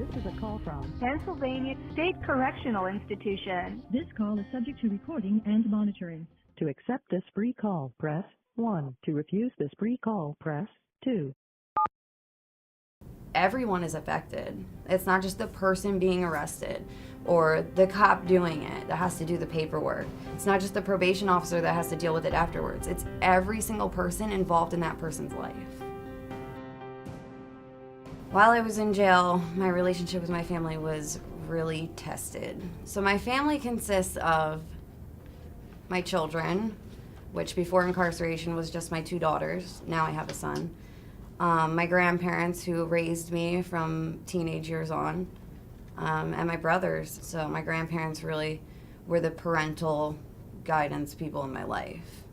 This is a call from Pennsylvania State Correctional Institution. This call is subject to recording and monitoring. To accept this free call, press 1. To refuse this free call, press 2. Everyone is affected. It's not just the person being arrested or the cop doing it that has to do the paperwork. It's not just the probation officer that has to deal with it afterwards. It's every single person involved in that person's life. While I was in jail, my relationship with my family was really tested. So my family consists of my children, which before incarceration was just my 2 daughters. Now I have a son. My grandparents who raised me from teenage years on, and my brothers. So my grandparents really were the parental guidance people in my life.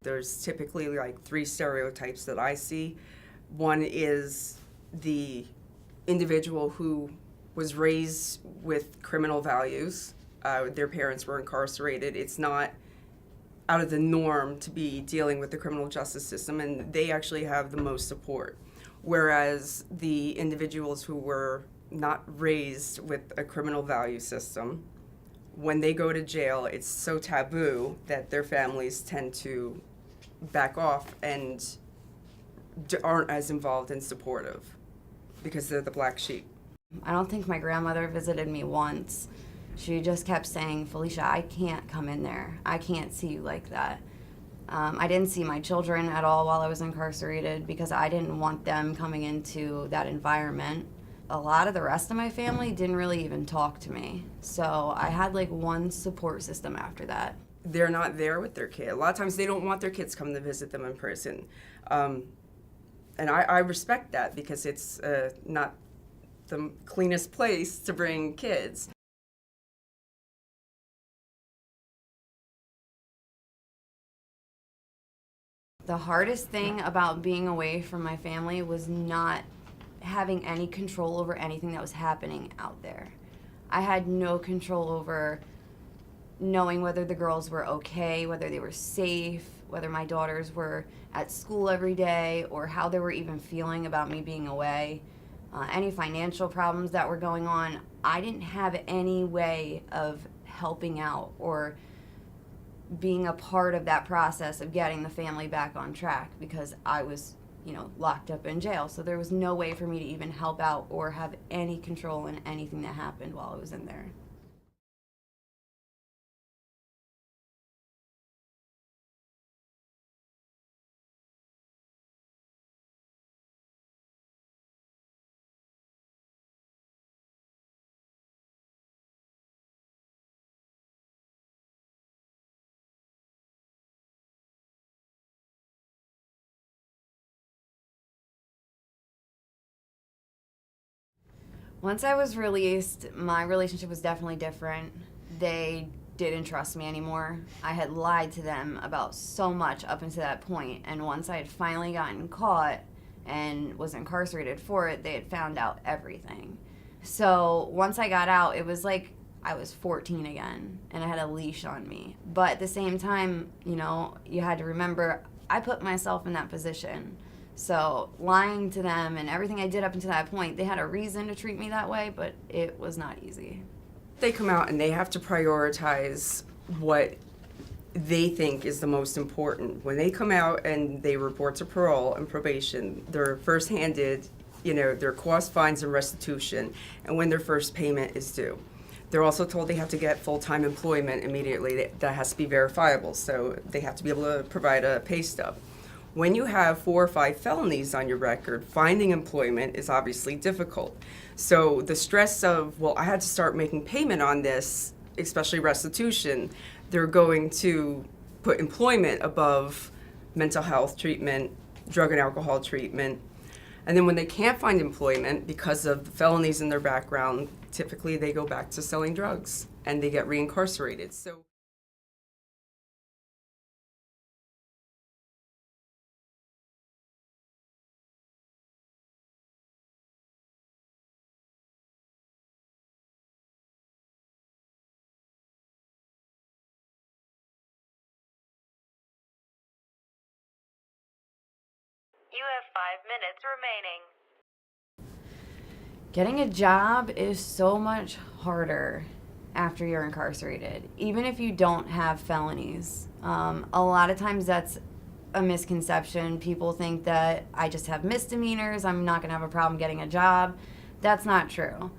There's typically like 3 stereotypes that I see. One is the individual who was raised with criminal values. Their parents were incarcerated. It's not out of the norm to be dealing with the criminal justice system, and they actually have the most support. Whereas the individuals who were not raised with a criminal value system, when they go to jail, it's so taboo that their families tend to back off and aren't as involved and supportive because they're the black sheep. I don't think my grandmother visited me once. She just kept saying, Felicia, I can't come in there. I can't see you like that. I didn't see my children at all while I was incarcerated because I didn't want them coming into that environment. A lot of the rest of my family didn't really even talk to me. So I had like one support system after that. They're not there with their kid. A lot of times they don't want their kids coming to visit them in prison. And I respect that because it's not the cleanest place to bring kids. The hardest thing about being away from my family was not having any control over anything that was happening out there. I had no control over knowing whether the girls were okay, whether they were safe, whether my daughters were at school every day, or how they were even feeling about me being away. Any financial problems that were going on, I didn't have any way of helping out or being a part of that process of getting the family back on track because I was, locked up in jail. So there was no way for me to even help out or have any control in anything that happened while I was in there. Once I was released, my relationship was definitely different. They didn't trust me anymore. I had lied to them about so much up until that point, and once I had finally gotten caught and was incarcerated for it, they had found out everything. So once I got out, it was like I was 14 again, and I had a leash on me. But at the same time, you had to remember, I put myself in that position. So lying to them and everything I did up until that point, they had a reason to treat me that way, but it was not easy. They come out and they have to prioritize what they think is the most important. When they come out and they report to parole and probation, they're first handed, their cost, fines, and restitution, and when their first payment is due. They're also told they have to get full-time employment immediately. That has to be verifiable, so they have to be able to provide a pay stub. When you have 4 or 5 felonies on your record, finding employment is obviously difficult. So the stress of, I had to start making payment on this, especially restitution, they're going to put employment above mental health treatment, drug and alcohol treatment. And then when they can't find employment because of the felonies in their background, typically they go back to selling drugs and they get reincarcerated. So You have 5 minutes remaining. Getting a job is so much harder after you're incarcerated, even if you don't have felonies. A lot of times that's a misconception. People think that I just have misdemeanors, I'm not going to have a problem getting a job. That's not true.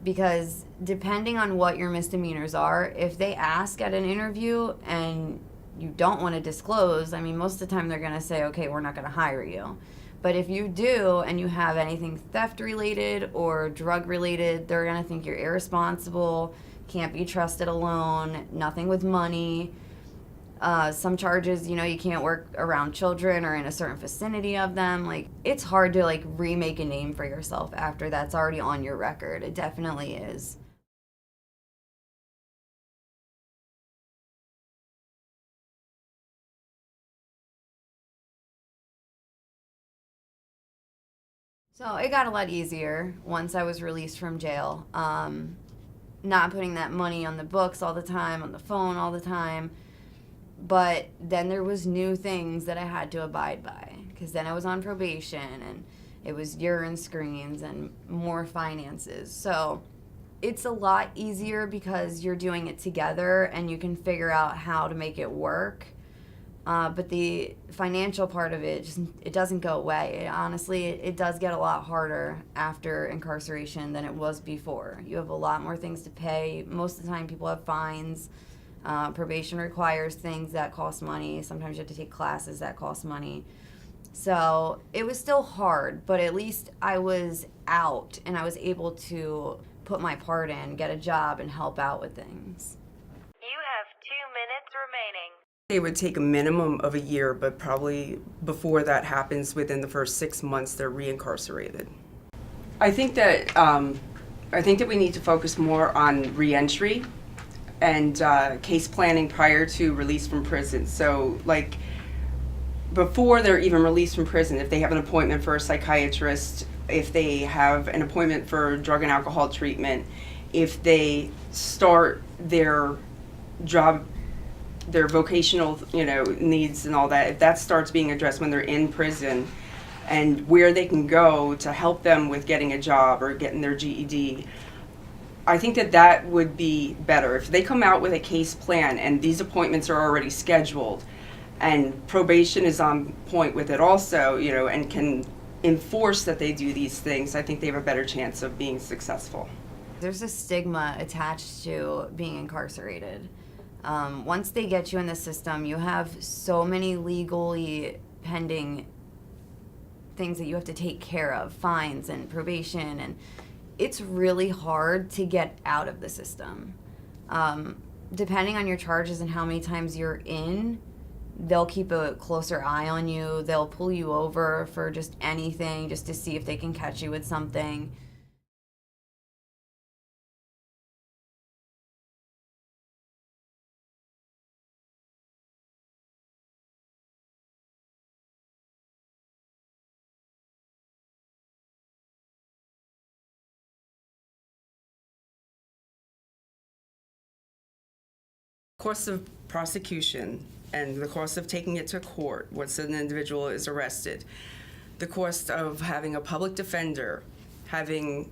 Because depending on what your misdemeanors are, if they ask at an interview and you don't want to disclose, I mean, most of the time they're going to say, okay, we're not going to hire you. But if you do and you have anything theft related or drug related, they're going to think you're irresponsible, can't be trusted alone, nothing with money. Some charges, you can't work around children or in a certain vicinity of them. Like, it's hard to remake a name for yourself after that's already on your record. It definitely is. So it got a lot easier once I was released from jail. Not putting that money on the books all the time, on the phone all the time. But then there was new things that I had to abide by, because then I was on probation and it was urine screens and more finances. So it's a lot easier because you're doing it together and you can figure out how to make it work. But the financial part of it, it doesn't go away. Honestly, it does get a lot harder after incarceration than it was before. You have a lot more things to pay. Most of the time people have fines. Probation requires things that cost money. Sometimes you have to take classes that cost money. So it was still hard, but at least I was out and I was able to put my part in, get a job, and help out with things. You have 2 minutes remaining. It would take a minimum of a year, but probably before that happens, within the first 6 months, they're reincarcerated. I think that we need to focus more on reentry and case planning prior to release from prison. So, before they're even released from prison, if they have an appointment for a psychiatrist, if they have an appointment for drug and alcohol treatment, if they start their job, their vocational, needs and all that, if that starts being addressed when they're in prison, and where they can go to help them with getting a job or getting their GED, I think that would be better. If they come out with a case plan and these appointments are already scheduled and probation is on point with it also, and can enforce that they do these things, I think they have a better chance of being successful. There's a stigma attached to being incarcerated. Once they get you in the system, you have so many legally pending things that you have to take care of, fines and probation, and it's really hard to get out of the system. Depending on your charges and how many times you're in, they'll keep a closer eye on you. They'll pull you over for just anything, just to see if they can catch you with something. Cost of prosecution and the cost of taking it to court once an individual is arrested, the cost of having a public defender, having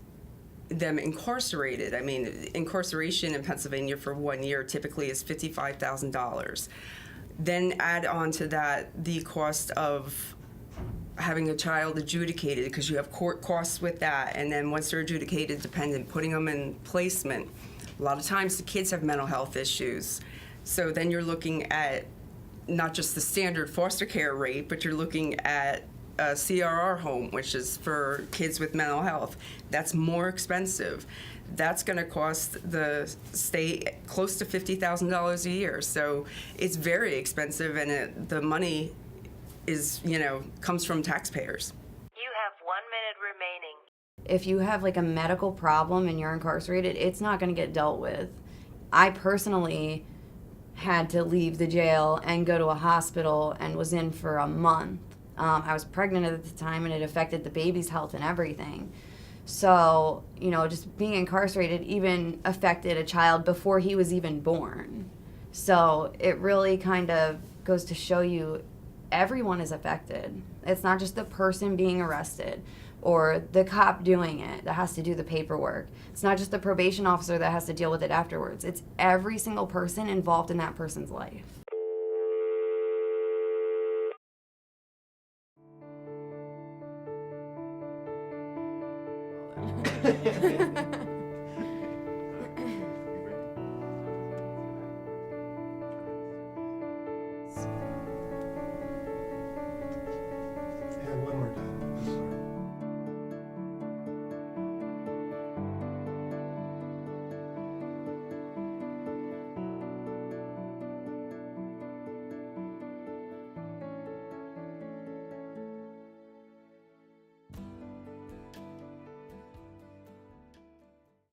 them incarcerated. I mean, incarceration in Pennsylvania for 1 year typically is $55,000. Then add on to that the cost of having a child adjudicated, because you have court costs with that, and then once they're adjudicated, dependent, putting them in placement. A lot of times the kids have mental health issues. So then you're looking at not just the standard foster care rate, but you're looking at a CRR home, which is for kids with mental health. That's more expensive. That's going to cost the state close to $50,000 a year. So it's very expensive, and the money is, comes from taxpayers. You have 1 minute remaining. If you have a medical problem and you're incarcerated, it's not going to get dealt with. I personally had to leave the jail and go to a hospital and was in for a month. I was pregnant at the time, and it affected the baby's health and everything. So, just being incarcerated even affected a child before he was even born. So it really kind of goes to show you everyone is affected. It's not just the person being arrested, or the cop doing it that has to do the paperwork. It's not just the probation officer that has to deal with it afterwards. It's every single person involved in that person's life.